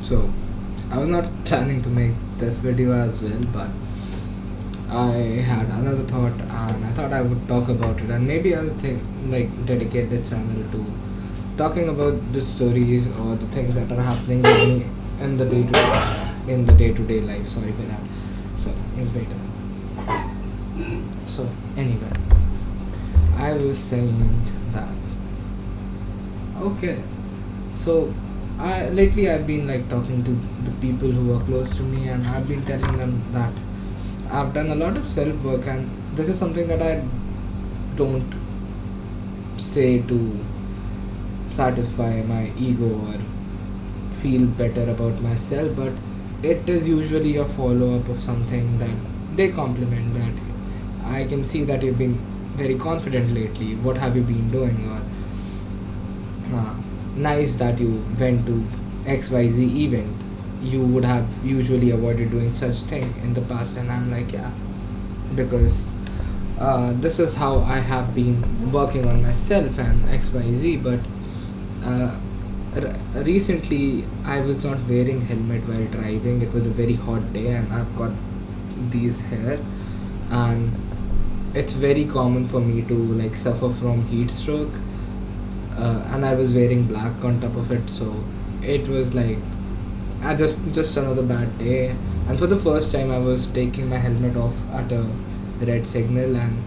So, I was not planning to make this video as well, but I had another thought and I thought I would talk about it, and maybe I'll think like dedicate this channel to talking about the stories or the things that are happening with me in the day to day life. Sorry for that. So, wait a minute. So, anyway, I was saying that okay. So, lately I've been like talking to the people who are close to me, and I've been telling them that I've done a lot of self work, and this is something that I don't say to satisfy my ego or feel better about myself, but it is usually a follow up of something that they compliment, that I can see that you've been very confident lately. What have you been doing? Or nice that you went to XYZ event. You would have usually avoided doing such thing in the past, and I'm like, yeah, because this is how I have been working on myself and XYZ. But uh, recently I was not wearing helmet while driving. It was a very hot day, and I've got these hair, and it's very common for me to like suffer from heat stroke, and I was wearing black on top of it, so it was like just another bad day. And for the first time, I was taking my helmet off at a red signal, and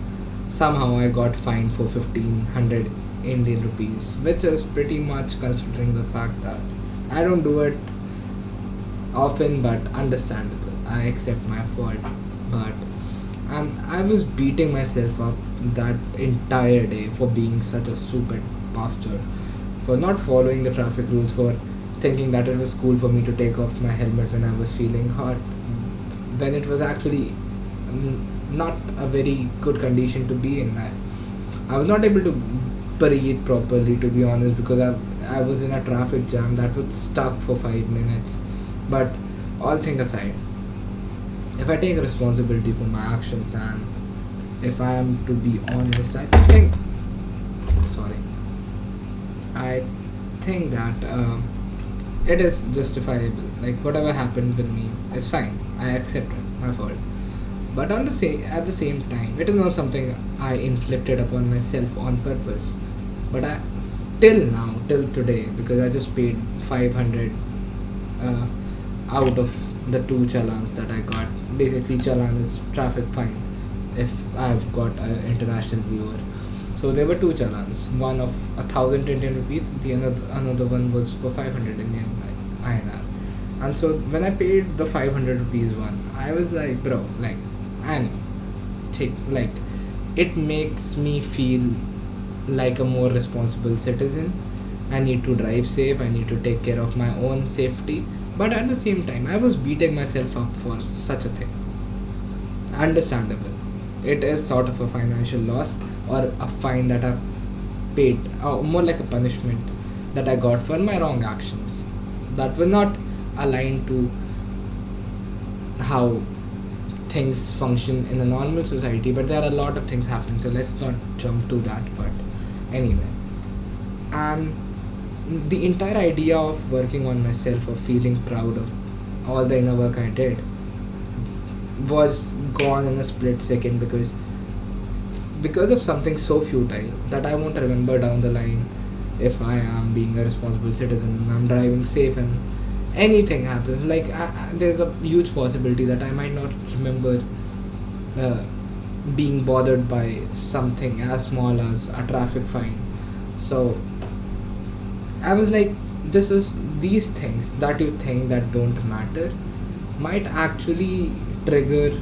somehow I got fined for 1500 Indian rupees, which is pretty much considering the fact that I don't do it often, but understandable. I accept my fault, but and I was beating myself up that entire day for being such a stupid bastard, for not following the traffic rules, for thinking that it was cool for me to take off my helmet when I was feeling hot, when it was actually not a very good condition to be in. I was not able to breathe properly, to be honest, because I was in a traffic jam that was stuck for 5 minutes. But all thing aside, if I take responsibility for my actions, and if I am to be honest, I think, sorry, I think that it is justifiable. Like whatever happened with me is fine. I accept it, my fault. But at the same time, it is not something I inflicted upon myself on purpose. But I, till now, till today, because I just paid 500 uh, out of the two challans that I got. Basically, challan is traffic fine if I've got an international viewer. So there were two challans, one of 1,000 Indian rupees, the another one was for 500 Indian INR. And so when I paid the 500 rupees one, I was like, bro, like, I know, take like, it makes me feel like a more responsible citizen. I need to drive safe, I need to take care of my own safety. But at the same time, I was beating myself up for such a thing. Understandable. It is sort of a financial loss or a fine that I've paid, or more like a punishment that I got for my wrong actions that were not aligned to how things function in a normal society. But there are a lot of things happening, so let's not jump to that. But anyway, and the entire idea of working on myself, or feeling proud of all the inner work I did, was gone in a split second, because of something so futile that I won't remember down the line. If I am being a responsible citizen and I'm driving safe and anything happens, like there's a huge possibility that I might not remember uh, being bothered by something as small as a traffic fine. So I was like, this is these things that you think that don't matter might actually trigger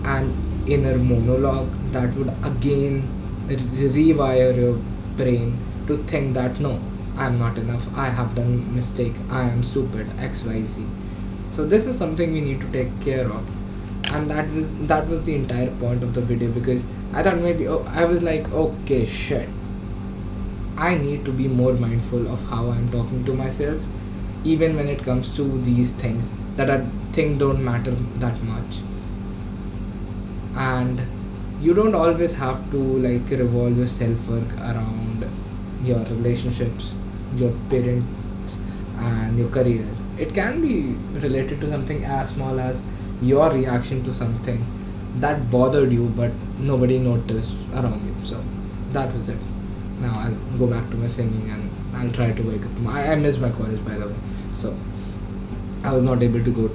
an inner monologue that would again rewire your brain to think that no, I'm not enough, I have done mistake, I am stupid, XYZ. So this is something we need to take care of, and that was the entire point of the video, because I thought maybe, oh, I was like, okay, shit, I need to be more mindful of how I'm talking to myself, even when it comes to these things that I think don't matter that much. And you don't always have to like revolve your self work around your relationships, your parents, and your career. It can be related to something as small as your reaction to something that bothered you, but nobody noticed around you. So that was it. Now I'll go back to my singing and I'll try to wake up. I missed my college, by the way, so I was not able to go